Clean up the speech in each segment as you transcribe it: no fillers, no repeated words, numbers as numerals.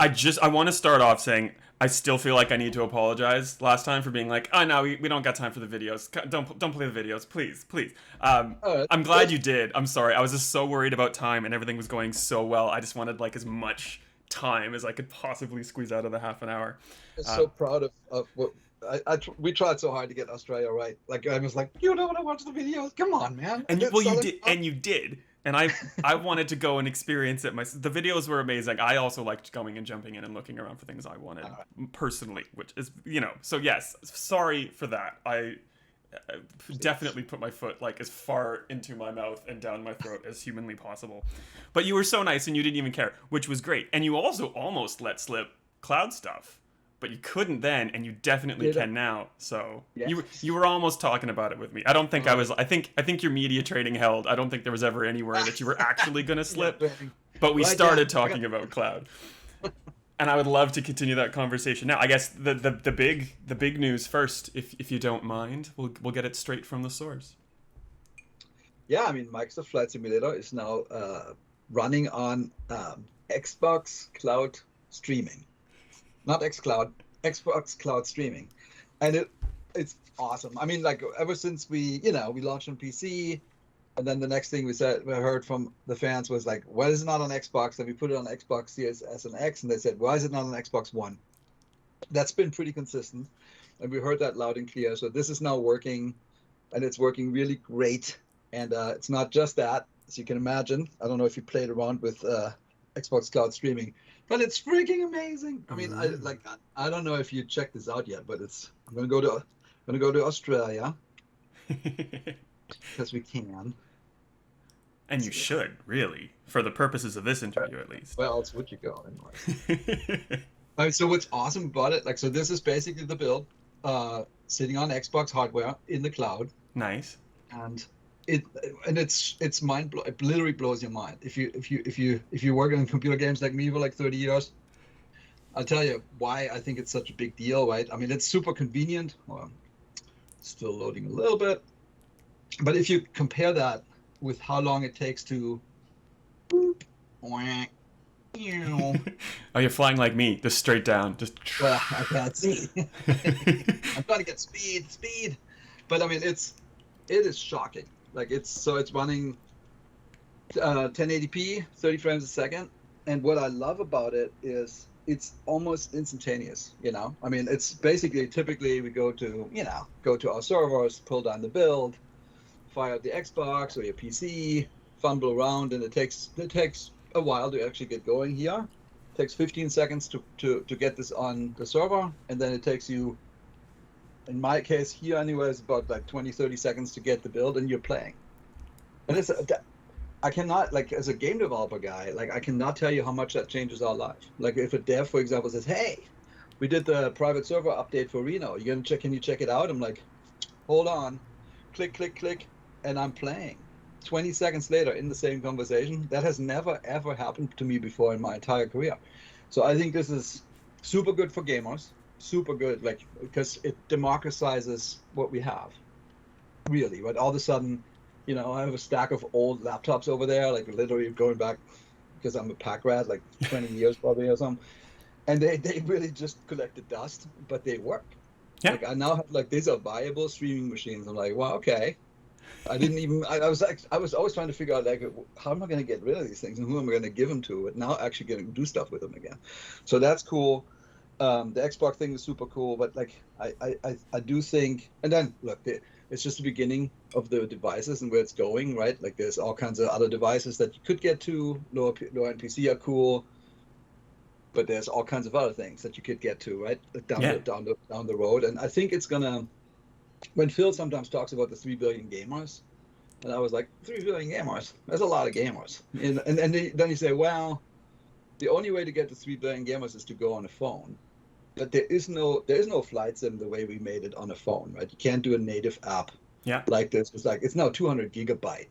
I want to start off saying I still feel like I need to apologize last time for being like, oh no, we don't got time for the videos. Don't play the videos, please, please. I'm glad That's you did. I'm sorry. I was just so worried about time and everything was going so well. I just wanted like as much time as I could possibly squeeze out of the half an hour. so proud of what we tried so hard to get Australia right. Like I was like, you don't want to watch the videos? Come on, man. And it's Well, you Southern did, and you did. And I wanted to go and experience it. The videos were amazing. I also liked going and jumping in and looking around for things I wanted personally, which is So yes, sorry for that. I definitely put my foot like as far into my mouth and down my throat as humanly possible. But you were so nice and you didn't even care, which was great. And you also almost let slip cloud stuff, but you couldn't then, and you definitely did it. can now. So Yes. you were almost talking about it with me. I don't think I was. I think your media trading held. I don't think there was ever anywhere that you were actually gonna Yeah, slip. baby. But we Right, yeah. started talking about cloud, and I would love to continue that conversation now. I guess the big news first, if you don't mind, we'll get it straight from the source. Yeah, I mean, Microsoft Flight Simulator is now running on Xbox Cloud Streaming, not xCloud, Xbox Cloud Streaming, and it's awesome. I mean, like ever since we launched on PC, and then the next thing we heard from the fans was like, why is it not on Xbox? And we put it on Xbox Series S and X, and they said, why is it not on Xbox One? That's been pretty consistent, and we heard that loud and clear. So this is now working, and it's working really great. And it's not just that, as you can imagine. I don't know if you played around with Xbox Cloud Streaming, but it's freaking amazing. I mean, I don't know if you checked this out yet, but I'm gonna go to Australia because we can. And you Yeah. should really, for the purposes of this interview at least. Where else would you go anyway? So what's awesome about it, like, so this is basically the build, sitting on Xbox hardware in the cloud, Nice. and it and it's mind blow. It literally blows your mind. If you work in computer games like me for like 30 years, I'll tell you why I think it's such a big deal, right? I mean, it's super convenient. Well, still loading a little bit, but if you compare that with how long it takes to well, Oh, you're flying like me, just straight down, just. I can't see. I'm trying to get speed. But I mean, it is shocking. Like it's running 1080p, 30 frames a second, and what I love about it is it's almost instantaneous. I mean, it's basically typically we go to our servers, pull down the build, fire up the Xbox or your PC, fumble around, and it takes a while to actually get going here. It takes 15 seconds to get this on the server, and then it takes you, in my case here anyway, it's about like 20-30 seconds to get the build, and you're playing. And I cannot, like, as a game developer guy, like, I cannot tell you how much that changes our life. Like, if a dev, for example, says, hey, we did the private server update for Reno, can you check it out? I'm like, hold on, click, and I'm playing. 20 seconds later in the same conversation. That has never ever happened to me before in my entire career. So I think this is super good for gamers, super good, like, because it democratizes what we have, really. But all of a sudden, I have a stack of old laptops over there, like literally going back, because I'm a pack rat, like 20 years probably or something, and they really just collected dust, but they work. Yeah. Like, I now have, like, these are viable streaming machines. I'm like, wow, okay. I was always trying to figure out, like, how am I going to get rid of these things and who am I going to give them to, but now actually going to do stuff with them again. So that's cool. The Xbox thing is super cool, but like I do think, and then look, it's just the beginning of the devices and where it's going, right? Like, there's all kinds of other devices that you could get to. Lower end PC are cool, but there's all kinds of other things that you could get to, right? Down the road. And I think it's gonna, when Phil sometimes talks about the 3 billion gamers, and I was like, 3 billion gamers, that's a lot of gamers. And then you say, well, the only way to get to 3 billion gamers is to go on a phone. But there is no flight sim the way we made it on a phone, right? You can't do a native app like this. It's like, it's now 200 gigabyte,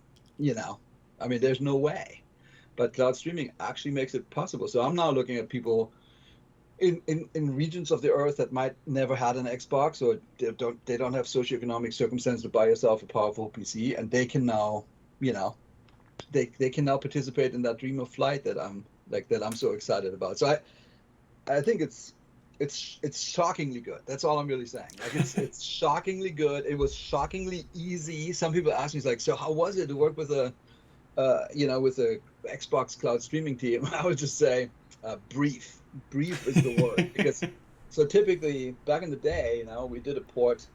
I mean, there's no way. But cloud streaming actually makes it possible. So I'm now looking at people in regions of the earth that might never had an Xbox, or they don't have socioeconomic circumstance to buy yourself a powerful PC, and they can now, they can now participate in that dream of flight that I'm so excited about. So I think it's shockingly good. That's all I'm really saying. Like it's shockingly good. It was shockingly easy. Some people ask me, like, so how was it to work with a with a Xbox cloud streaming team? I would just say, brief. Brief is the word, because so typically back in the day, we did a port,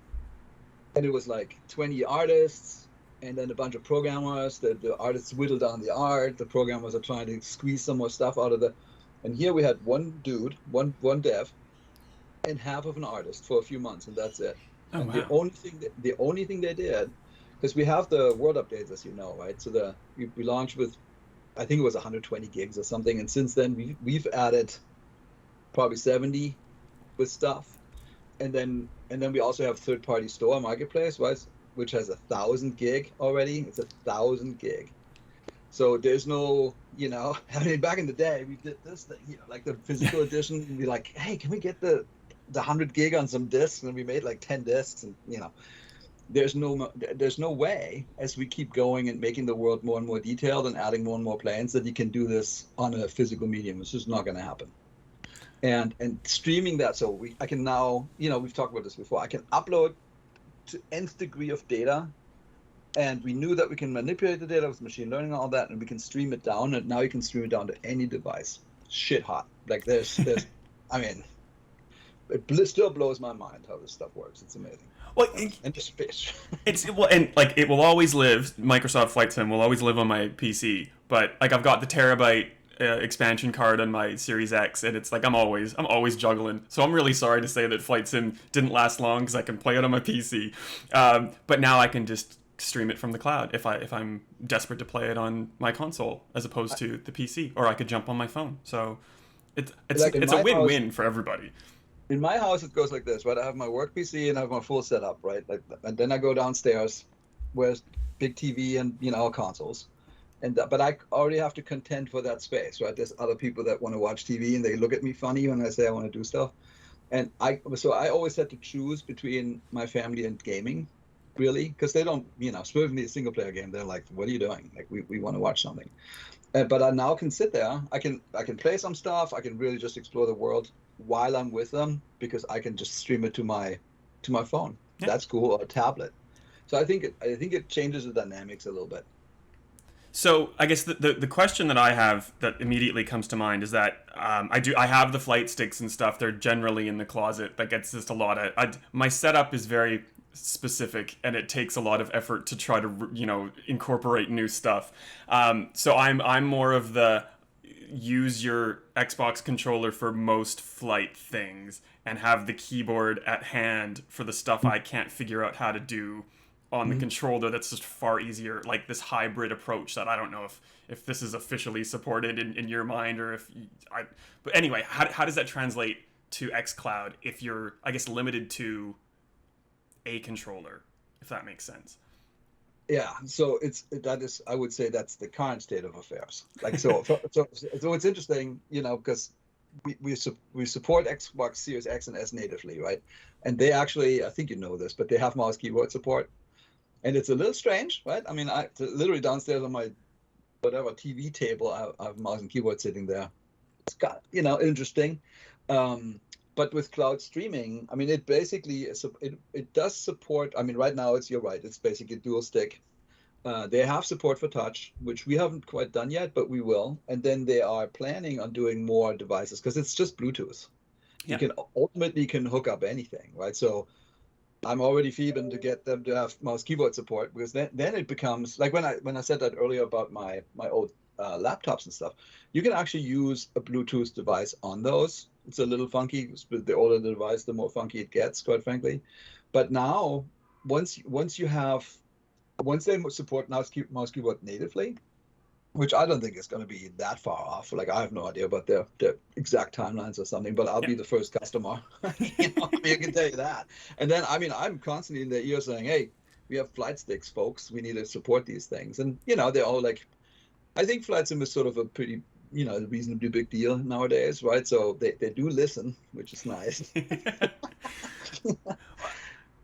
and it was like 20 artists, and then a bunch of programmers. The artists whittled down the art. The programmers are trying to squeeze some more stuff out of the. And here we had one dude, one dev, and half of an artist for a few months, and that's it. Oh And wow. the only thing they did, because we have the world updates, as you know, right? So we launched with, I think it was 120 gigs or something, and since then we've added probably 70 with stuff, and then we also have third party store marketplace, right? Which has 1,000 gig already. It's 1,000 gig. So there's no, I mean, back in the day, we did this thing, like the physical edition. We'd be like, hey, can we get the 100 gig on some discs? And we made like 10 discs, and there's no way, as we keep going and making the world more and more detailed and adding more and more planes, that you can do this on a physical medium. It's just not going to happen. And streaming that, so I can now, we've talked about this before. I can upload to nth degree of data, and we knew that we can manipulate the data with machine learning and all that, and we can stream it down, and now you can stream it down to any device. Shit hot. Like there's I mean, it still blows my mind how this stuff works. It's amazing. Well, And the space. and like it will always live. Microsoft Flight Sim will always live on my PC, but like I've got the terabyte expansion card on my Series X, and it's like I'm always juggling. So I'm really sorry to say that Flight Sim didn't last long because I can play it on my PC, but now I can just stream it from the cloud if I'm desperate to play it on my console as opposed to the PC, or I could jump on my phone. So Like in it's a my house, win-win for everybody. in my house it goes like this, right? I have my work PC and I have my full setup, right? Like, and then I go downstairs, where's big TV and consoles. But I already have to contend for that space, right? There's other people that want to watch TV and they look at me funny when I say I want to do stuff. And I always had to choose between my family and gaming, really, because they don't, especially a single player game, they're like, what are you doing? Like we want to watch something. But I now can sit there. I can play some stuff. I can really just explore the world while I'm with them, because I can just stream it to my phone. Yeah. That's cool, or a tablet. So I think it changes the dynamics a little bit. So I guess the question that I have that immediately comes to mind is that I have the flight sticks and stuff. They're generally in the closet. Like it's just a lot of my setup is very specific, and it takes a lot of effort to try to incorporate new stuff. So I'm more of the use your Xbox controller for most flight things and have the keyboard at hand for the stuff I can't figure out how to do on the Mhm. controller. That's just far easier, like this hybrid approach that I don't know if this is officially supported in your mind, or if but anyway, how does that translate to xCloud if you're, I guess, limited to a controller, if that makes sense? Yeah, so I would say that's the current state of affairs. Like so it's interesting, because we support Xbox Series X and S natively, right? And they actually, I think you know this, but they have mouse keyboard support, and it's a little strange, right? I mean, literally downstairs on my whatever TV table, I have mouse and keyboard sitting there. It's got interesting. Um, but with cloud streaming, I mean, it basically it does support. I mean, right now you're right. It's basically dual stick. They have support for touch, which we haven't quite done yet, but we will. And then they are planning on doing more devices, because it's just Bluetooth. You Yeah. can ultimately hook up anything, right? So I'm already feebing to get them to have mouse keyboard support, because then it becomes like when I said that earlier about my old laptops and stuff. You can actually use a Bluetooth device on those. It's a little funky. The older the device, the more funky it gets, quite frankly. But now, once they support mouse keyboard natively, which I don't think is going to be that far off. Like I have no idea about their exact timelines or something, but I'll Yeah. be the first customer. I can tell you that. And then I mean, I'm constantly in their ear saying, "Hey, we have flight sticks, folks. We need to support these things." And they're all like, I think flight sim is sort of a pretty reasonably big deal nowadays, right? So they do listen, which is nice.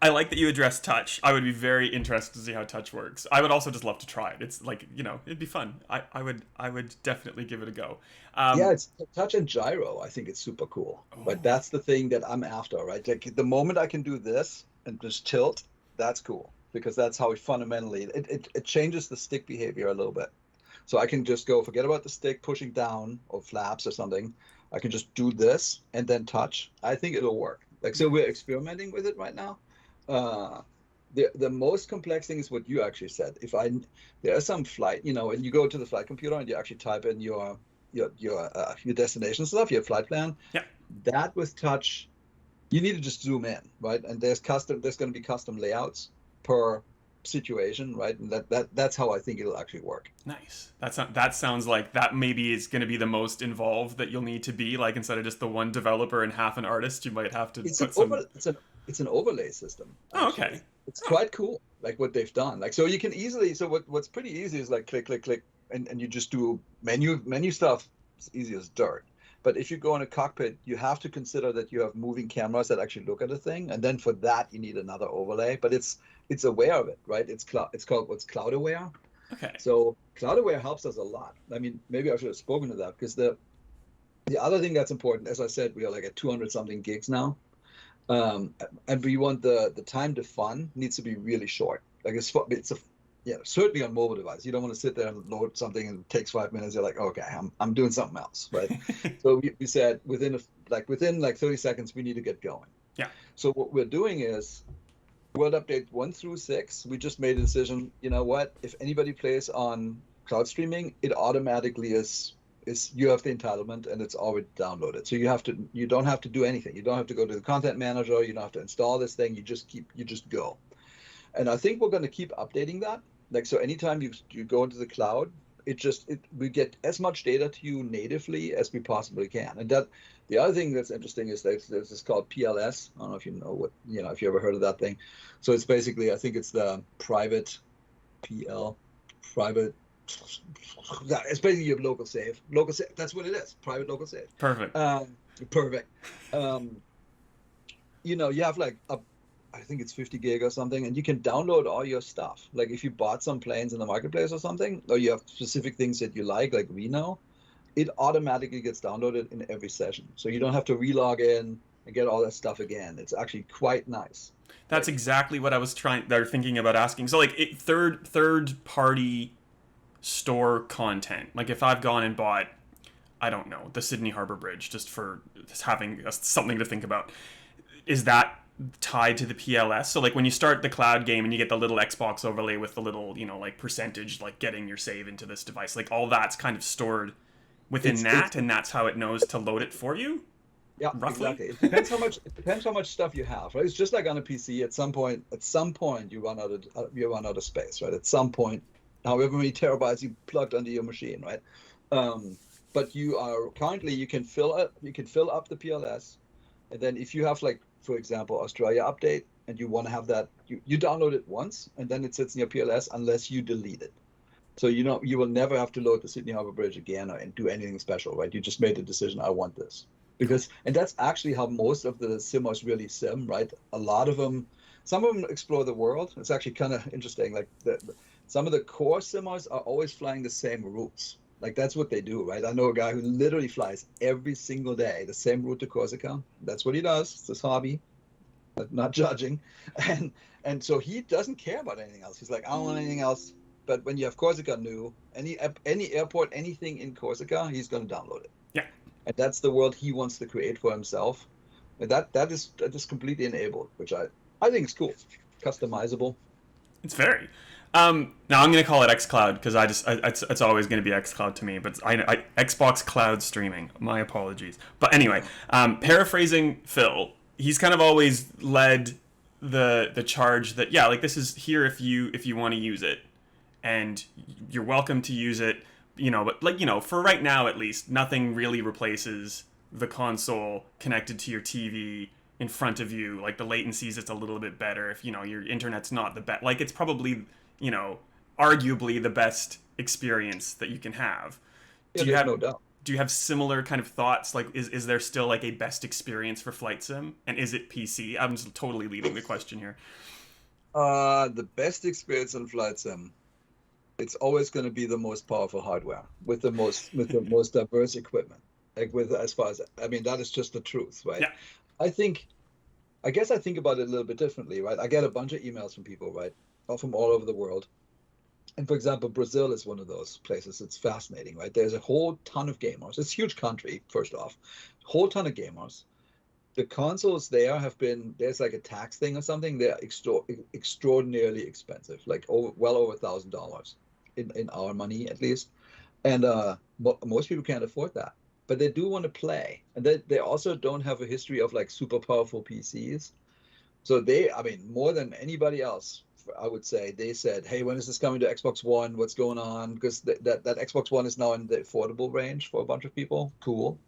I like that you address touch. I would be very interested to see how touch works. I would also just love to try it. It's like, it'd be fun. I would definitely give it a go. Yeah, Um, it's touch and gyro. I think it's super cool. But oh, that's the thing that I'm after, right? Like the moment I can do this and just tilt, that's cool because that's how it fundamentally it changes the stick behavior a little bit. So I can just go forget about the stick pushing down or flaps or something. I can just do this and then touch. I think it'll work. Like so, we're experimenting with it right now. Uh, the most complex thing is what you actually said. If I there are some flight, and you go to the flight computer and you actually type in your destination stuff, your flight plan. yeah. That with touch, you need to just zoom in, right? And there's going to be custom layouts per situation, right? And that's how I think it'll actually work. Nice. That sounds like that maybe is going to be the most involved that you'll need to be. Like instead of just the one developer and half an artist, you might have to It's an put some. over it's an overlay system Oh, actually. okay. It's Oh, quite cool, like what they've done. Like so you can easily what's pretty easy is like click click click and you just do menu stuff. It's easy as dirt. But if you go in a cockpit, you have to consider that you have moving cameras that actually look at a thing, and then for that you need another overlay. But it's aware of it, right? It's called what's cloud aware. okay. So cloud aware helps us a lot. I mean, maybe I should have spoken to that because the other thing that's important, as I said, we are like at 200 something gigs now. And we want the time to fun needs to be really short. Like it's a certainly on mobile device. You don't want to sit there and load something and it takes 5 minutes. You're like, okay, I'm doing something else, right? So we said within like 30 seconds we need to get going. Yeah. So what we're doing is World Update 1 through 6. We just made a decision. You know what? If anybody plays on cloud streaming, it automatically is you have the entitlement and it's already downloaded. So you don't have to do anything. You don't have to go to the content manager. You don't have to install this thing. You just go. And I think we're going to keep updating that. Like so, anytime you go into the cloud, we get as much data to you natively as we possibly can. And that the other thing that's interesting is there's this called PLS. I don't know if you know if you ever heard of that thing. So it's basically I think it's the private PL private it's basically your local save. Local save. That's what it is. Private local save. Perfect. Perfect. Um, you have like I think it's 50 gig or something, and you can download all your stuff. Like if you bought some planes in the marketplace or something, or you have specific things that you like Reno, it automatically gets downloaded in every session. So you don't have to relog in and get all that stuff again. It's actually quite nice. That's exactly what I was thinking about asking. So like third party store content. Like if I've gone and bought, I don't know, the Sydney Harbor Bridge just for having something to think about, is that tied to the PLS? So like when you start the cloud game and you get the little Xbox overlay with the little, like percentage, like getting your save into this device, like all that's kind of stored within and that's how it knows to load it for you. Yeah, Roughly. exactly. It depends how much stuff you have, right? It's just like on a PC. At some point, you run out of space, right? At some point, however many terabytes you plugged onto your machine, right? But you can fill up the PLS, and then if you have like, for example, Australia update, and you want to have that, you download it once, and then it sits in your PLS unless you delete it. So you will never have to load the Sydney Harbor Bridge again and do anything special, right? You just made the decision, I want this. And that's actually how most of the simmers really sim, right? A lot of them, some of them explore the world. It's actually kind of interesting. Like some of the core simmers are always flying the same routes. Like that's what they do, right? I know a guy who literally flies every single day the same route to Corsica. That's what he does. It's his hobby, not judging. And so he doesn't care about anything else. He's like, I don't want anything else. But when you have Corsica new, any airport, anything in Corsica, he's going to download it. Yeah. And that's the world he wants to create for himself. And that is completely enabled, which I think is cool, customizable. It's very. Now I'm gonna call it xCloud because it's always gonna be xCloud to me. But Xbox Cloud Streaming. My apologies. But anyway, paraphrasing Phil, he's kind of always led the charge that like this is here if you want to use it, and you're welcome to use it. But for right now at least, nothing really replaces the console connected to your TV in front of you. Like the latencies, it's a little bit better. If your internet's not the best, like it's probably arguably the best experience that you can have. Yeah, there's no doubt. do you have similar kind of thoughts? Like, is there still like a best experience for flight sim, and is it PC? I'm just totally leading the question here. The best experience on flight sim, it's always going to be the most powerful hardware with the most diverse equipment. Like with as far as I mean, that is just the truth, right? Yeah. I think I guess I think about it a little bit differently, right? I get a bunch of emails from people, right? All from all over the world. And for example, Brazil is one of those places. It's fascinating, right? There's a whole ton of gamers. It's a huge country, first off. Whole ton of gamers. The consoles there have been, there's like a tax thing or something. They're extraordinarily expensive, like well over $1,000 in our money at least. And most people can't afford that. But they do want to play. And they also don't have a history of like super powerful PCs. So I mean, more than anybody else, I would say, they said, "Hey, when is this coming to Xbox One? What's going on?" Because that Xbox One is now in the affordable range for a bunch of people. Cool.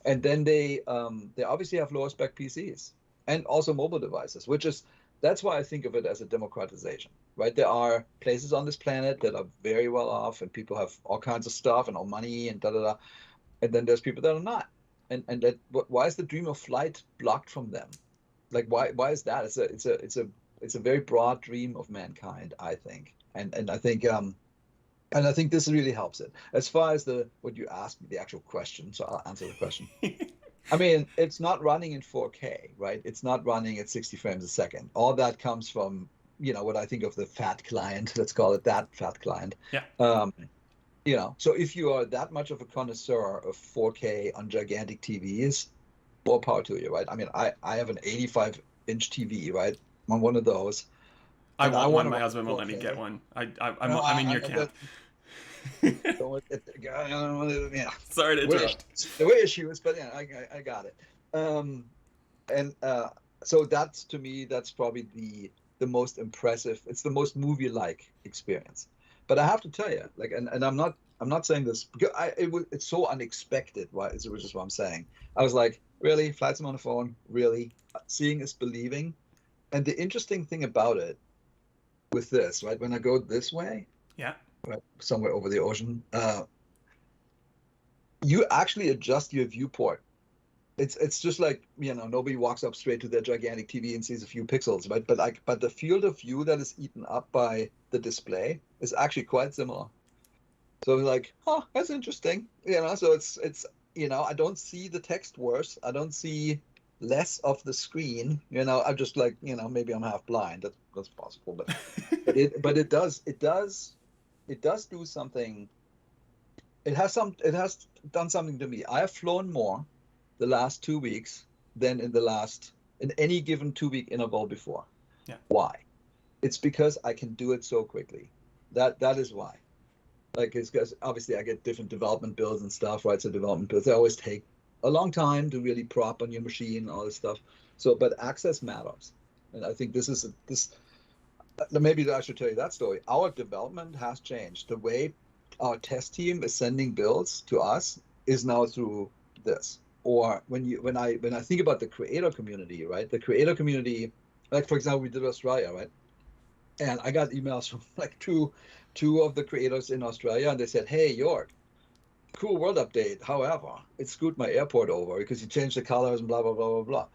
And then they obviously have lower spec PCs and also mobile devices, which is that's why I think of it as a democratization, right? There are places on this planet that are very well off, and people have all kinds of stuff and all money and da da da. And then there's people that are not. And that why is the dream of flight blocked from them? Like why is that? It's a very broad dream of mankind, I think. And I think this really helps it. As far as the what you asked me, the actual question, so I'll answer the question. I mean, it's not running in 4K, right? It's not running at 60 frames a second. All that comes from, what I think of the fat client, let's call it that fat client. Yeah. So if you are that much of a connoisseur of 4K on gigantic TVs, more power to you, right? I mean, I have an 85-inch TV, right? I'm one of those. I And I want one. want to My run husband won't let me 4K. get one. No, I'm in your camp. Yeah, Sorry to interrupt. there were issues, but yeah, I got it. And so that's to me, that's probably the most impressive. It's the most movie-like experience. But I have to tell you, like, and I'm not saying this because it's so unexpected. Why which is what I'm saying. I was like, really, flight sim on the phone, really, seeing is believing. And the interesting thing about it with this, right, when I go this way, Yeah. right, somewhere over the ocean, you actually adjust your viewport. It's just like nobody walks up straight to their gigantic TV and sees a few pixels, right? But the field of view that is eaten up by the display is actually quite similar. So I'm like, oh, that's interesting. So it's I don't see the text worse. I don't see less of the screen. I'm just like, maybe I'm half blind. That's possible, but it does do something. It has done something to me. I have flown more the last 2 weeks than in any given 2 week interval before. Yeah. Why? It's because I can do it so quickly. That is why. Like it's because obviously I get different development builds and stuff, right? So development builds they always take a long time to really prop on your machine, all this stuff. So, but access matters, and I think this. Maybe I should tell you that story. Our development has changed. The way our test team is sending builds to us is now through this. Or when I think about the creator community, right? The creator community, like for example, we did Australia, right? And I got emails from like two of the creators in Australia, and they said, "Hey, York, cool world update. However, it screwed my airport over because you changed the colors and blah blah blah blah blah."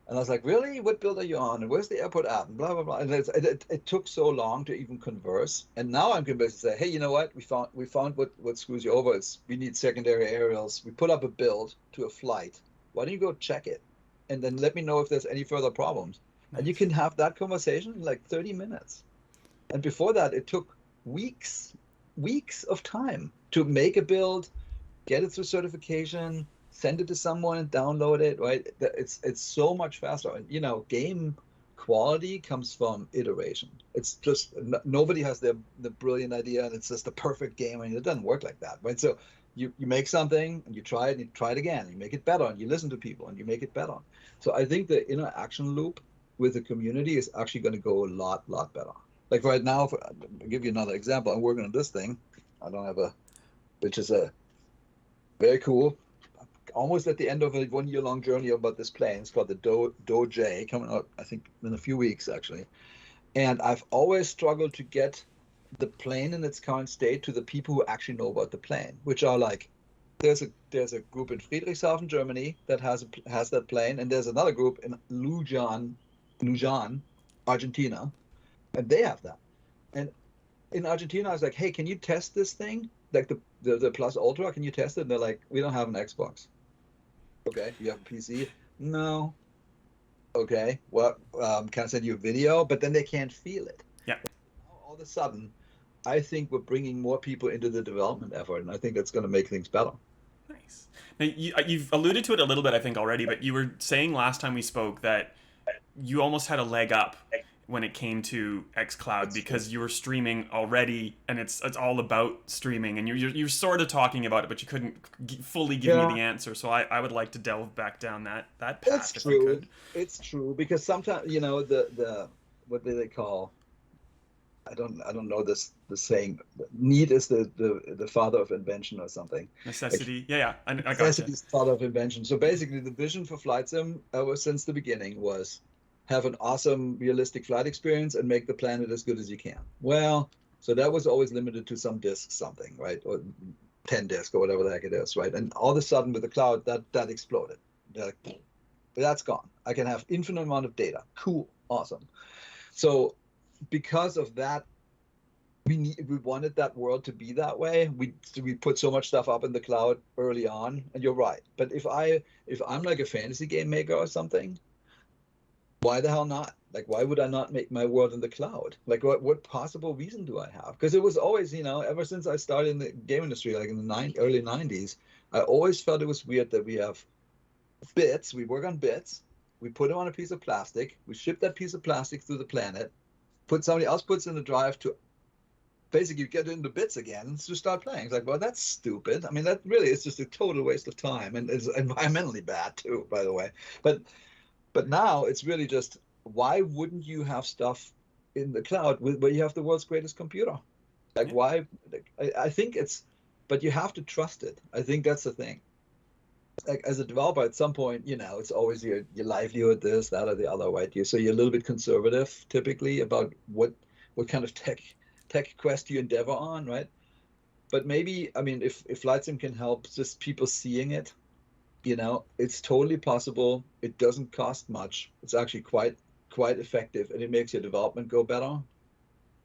And I was like, "Really? What build are you on? And where's the airport at?" And blah blah blah. And it took so long to even converse. And now I'm convinced to say, "Hey, you know what? We found what screws you over. It's we need secondary aerials. We put up a build to a flight. Why don't you go check it, and then let me know if there's any further problems." Nice. And you can have that conversation in like 30 minutes. And before that, it took weeks of time to make a build, get it through certification, send it to someone and download it, right? It's so much faster. And game quality comes from iteration. It's just nobody has the brilliant idea and it's just the perfect game, and it doesn't work like that, right? So you make something and you try it and you try it again, and you make it better, and you listen to people and you make it better. So I think the interaction loop with the community is actually going to go a lot better. Like right now, I'll give you another example. I'm working on this thing. I don't have which is a very cool, almost at the end of a 1 year long journey about this plane. It's called the Doge, coming out, I think, in a few weeks, actually. And I've always struggled to get the plane in its current state to the people who actually know about the plane, which are like there's a group in Friedrichshafen, Germany that has that plane, and there's another group in Luján, Argentina, and they have that. And in Argentina, I was like, hey, can you test this thing? Like the Plus Ultra, can you test it? And they're like, we don't have an Xbox. Okay, you have a PC? No. Okay, well, can I send you a video? But then they can't feel it. Yeah. All of a sudden, I think we're bringing more people into the development effort, and I think that's going to make things better. Nice. Now, you've alluded to it a little bit, I think, already, but you were saying last time we spoke that you almost had a leg up when it came to xCloud because you were streaming already, and it's all about streaming, and you're sort of talking about it, but you couldn't fully give me the answer. So I would like to delve back down that path. It's if true. you could. It's true because sometimes the what do they call? I don't know the saying. Need is the father of invention or something. Necessity. Yeah. I got Necessity is the father of invention. So basically, the vision for Flight Sim ever since the beginning was have an awesome, realistic flight experience and make the planet as good as you can. Well, so that was always limited to some disk, something, right? Or 10 disk or whatever the heck it is, right? And all of a sudden with the cloud, that exploded. Like, that's gone. I can have infinite amount of data. Cool. Awesome. So because of that, we wanted that world to be that way. We put so much stuff up in the cloud early on, and you're right. But if I'm like a fantasy game maker or something, why the hell not? Like, why would I not make my world in the cloud? Like, what possible reason do I have? Because it was always, ever since I started in the game industry, like in the early 90s, I always felt it was weird that we have bits, we work on bits, we put them on a piece of plastic, we ship that piece of plastic through the planet, somebody else puts in the drive to basically get into bits again to start playing. It's like, well, that's stupid. I mean, that really is just a total waste of time, and it's environmentally bad too, by the way. But now it's really just, why wouldn't you have stuff in the cloud where you have the world's greatest computer? Like, why? I think but you have to trust it. I think that's the thing. Like, as a developer, at some point, it's always your livelihood, this, that, or the other, right? So you're a little bit conservative, typically, about what kind of tech quest you endeavor on, right? But maybe, I mean, if Flight Sim can help just people seeing it, it's totally possible. It doesn't cost much. It's actually quite effective, and it makes your development go better.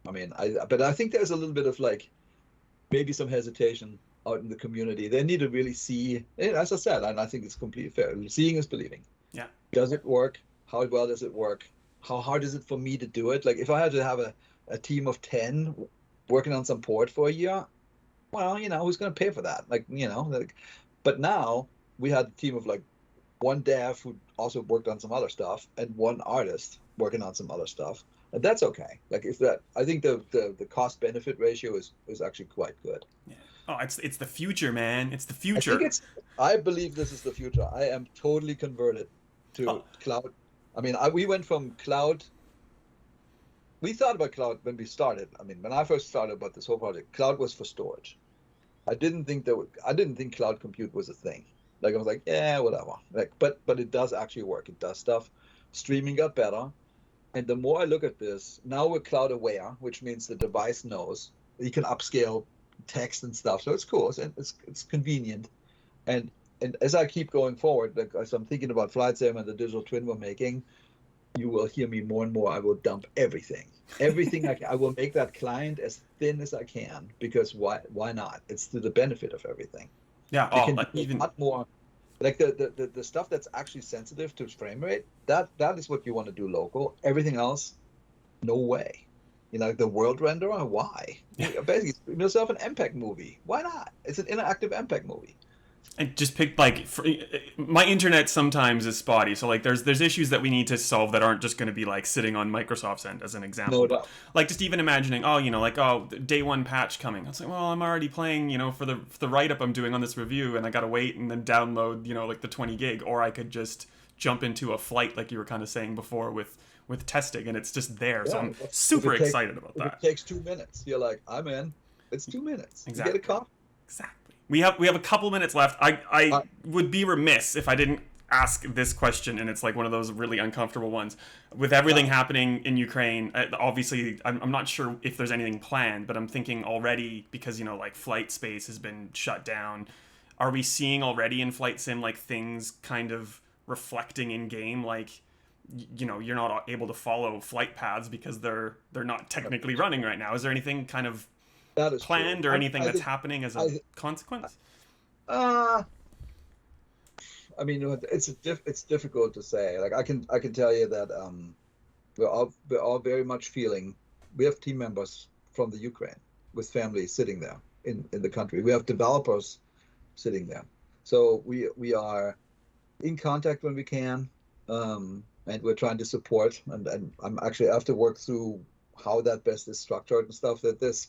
I mean, but I think there's a little bit of like maybe some hesitation out in the community. They need to really see, as I said, and I think it's completely fair. Seeing is believing. Yeah. Does it work? How well does it work? How hard is it for me to do it? Like, if I had to have a team of 10 working on some port for a year, well, who's going to pay for that? Like, but now we had a team of like one dev who also worked on some other stuff and one artist working on some other stuff. And that's okay. Like, I think the cost benefit ratio is actually quite good. Yeah. Oh, it's the future, man. It's the future. I believe this is the future. I am totally converted to cloud. I mean, we went from cloud. We thought about cloud when we started. I mean, when I first started about this whole project, cloud was for storage. I didn't think cloud compute was a thing. Like, I was like, yeah, whatever. Like, but it does actually work. It does stuff. Streaming got better. And the more I look at this, now we're cloud aware, which means the device knows. You can upscale text and stuff. So it's cool. It's convenient. And as I keep going forward, like, as I'm thinking about Flight Sim and the digital twin we're making, you will hear me more and more. I will dump everything. I will make that client as thin as I can, because why not? It's to the benefit of everything. Yeah. Even a lot more, like the stuff that's actually sensitive to frame rate. That is what you want to do local. Everything else, no way. The world renderer. Why? Basically, yourself an MPEG movie. Why not? It's an interactive MPEG movie. I just picked my internet sometimes is spotty, so like there's issues that we need to solve that aren't just going to be like sitting on Microsoft's end, as an example. No doubt. Like, just even imagining, day one patch coming. I was like, well, I'm already playing, for the write up I'm doing on this review, and I gotta wait and then download, like the 20 gig, or I could just jump into a flight, like you were kind of saying before with testing, and it's just there. So I'm super excited about that. It takes 2 minutes. You're like, I'm in. It's 2 minutes. Exactly. You get a coffee. Exactly. We have a couple minutes left. I would be remiss if I didn't ask this question, and it's like one of those really uncomfortable ones. With everything happening in Ukraine, obviously I'm not sure if there's anything planned, but I'm thinking already, because like flight space has been shut down. are we seeing already in flight sim like things kind of reflecting in game, like you know, you're not able to follow flight paths because they're not technically running right now. Is there anything kind of That is true. planned or anything I that's think happening as a I consequence? uh I mean, it's difficult to say. Like I can tell you that we're all very much feeling. We have team members from the Ukraine with families sitting there in the country. We have developers sitting there, so we are in contact when we can, and we're trying to support. And I'm actually I have to work through how that best is structured and stuff. That this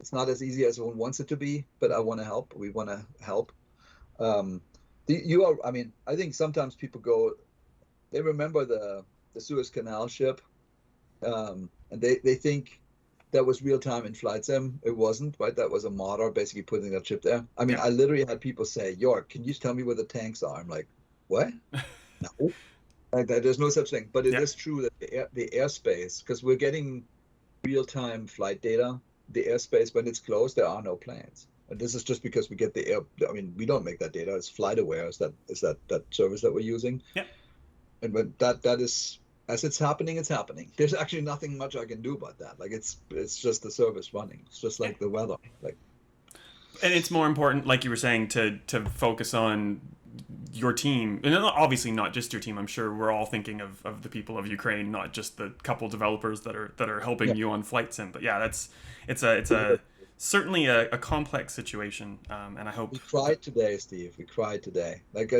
it's not as easy as one wants it to be, but I want to help. We want to help. Um, you are. I mean, I think sometimes people go. They remember the Suez Canal ship, and they think that was real time in flight sim. It wasn't, right? That was a modder basically putting that ship there. I mean, Yeah. I literally had people say, "York, can you tell me where the tanks are?" I'm like, "What? No." Like that, there's no such thing. But it Yeah. is true that the airspace, because we're getting real time flight data, the airspace when it's closed, there are no planes. And this is just because we get the air. I mean, we don't make that data. It's FlightAware. Is that service that we're using? Yeah. And when that is as it's happening, it's happening. There's actually nothing much I can do about that. Like it's just the service running. It's just Yeah. like the weather. Like And it's more important, like you were saying, to focus on your team, and obviously not just your team. I'm sure we're all thinking of the people of Ukraine, not just the couple developers that are helping yeah, you on flight sim. But yeah, it's a certainly a complex situation, and I hope we cried today, Steve. We cried today. Like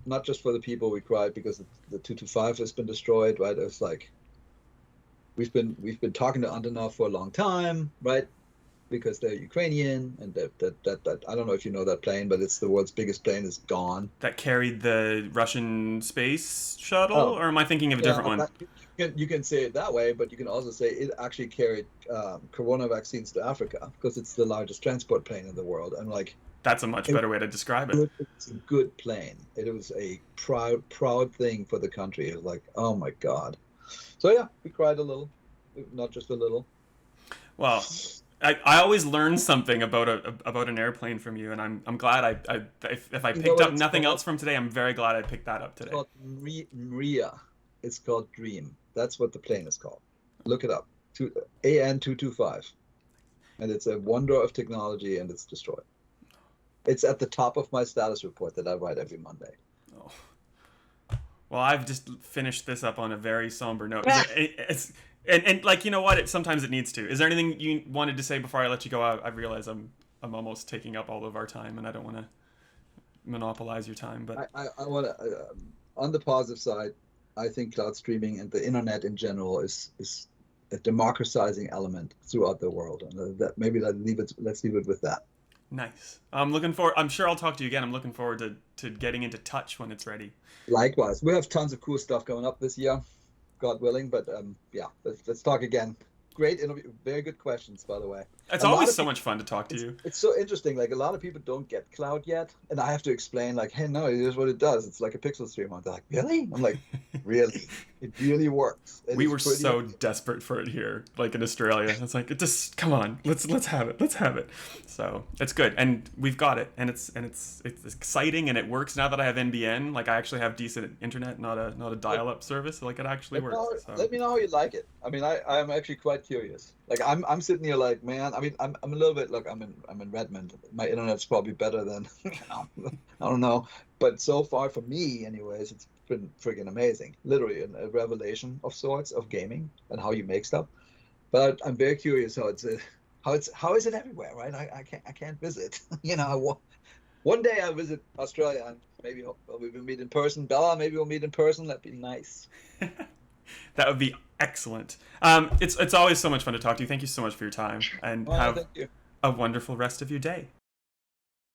not just for the people. We cried because the 225 has been destroyed. Right? It's like we've been talking to Antonov for a long time, right? Because they're Ukrainian, and that I don't know if you know that plane, but it's the world's biggest plane. Is gone. that carried the Russian space shuttle, Oh, or am I thinking of a yeah, different one? you can say it that way, but you can also say it actually carried corona vaccines to Africa because it's the largest transport plane in the world. And like, That's a much it, better way to describe it. it's a good plane. It was a proud thing for the country. It was like, oh my God. So yeah, we cried a little, not just a little. Well, I always learn something about an airplane from you, and I'm glad if I You know picked what up it's nothing called? else from today, I'm very glad I picked that up It's today. called Mria. It's called Dream. That's what the plane is called. Look it up. AN225. And it's a wonder of technology, and it's destroyed. It's at the top of my status report that I write every Monday. Oh. Well, I've just finished this up on a very somber note. Is there, it's and like you know what? Sometimes it needs to. Is there anything you wanted to say before I let you go? I realize I'm almost taking up all of our time, and I don't want to monopolize your time. But I want to, on the positive side, I think cloud streaming and the internet in general is a democratizing element throughout the world, and that maybe let's leave it with that. nice. I'm looking forward. I'm sure I'll talk to you again. I'm looking forward to getting into touch when it's ready. Likewise, we have tons of cool stuff going up this year, God willing. But yeah, let's talk again. Great interview, very good questions, by the way. It's A lot always of so people, much fun to talk to you. it's so interesting. Like a lot of people don't get cloud yet, and I have to explain, like, hey, no, here's what it does. It's like a pixel streamer. They're like, really? I'm like, really? It really works. It We is were pretty so amazing. desperate for it here, like in Australia. It's like it just come on, let's have it, let's have it. So it's good, and we've got it, and it's exciting, and it works now that I have NBN. Like I actually have decent internet, not a dial-up service. Like it actually works. So Let me know how you like it. I mean, I'm actually quite curious. Like I'm sitting here like, man. I mean, I'm a little bit. Look, I'm in Redmond. My internet's probably better than I don't know. But so far for me, anyways, it's been freaking amazing. Literally a revelation of sorts of gaming and how you make stuff. But I'm very curious how is it everywhere, right? I can't visit. One day I'll visit Australia and maybe we will meet in person. Bella, maybe we'll meet in person. That'd be nice. that would be excellent. It's always so much fun to talk to you. Thank you so much for your time, and Well, have thank you. a wonderful rest of your day.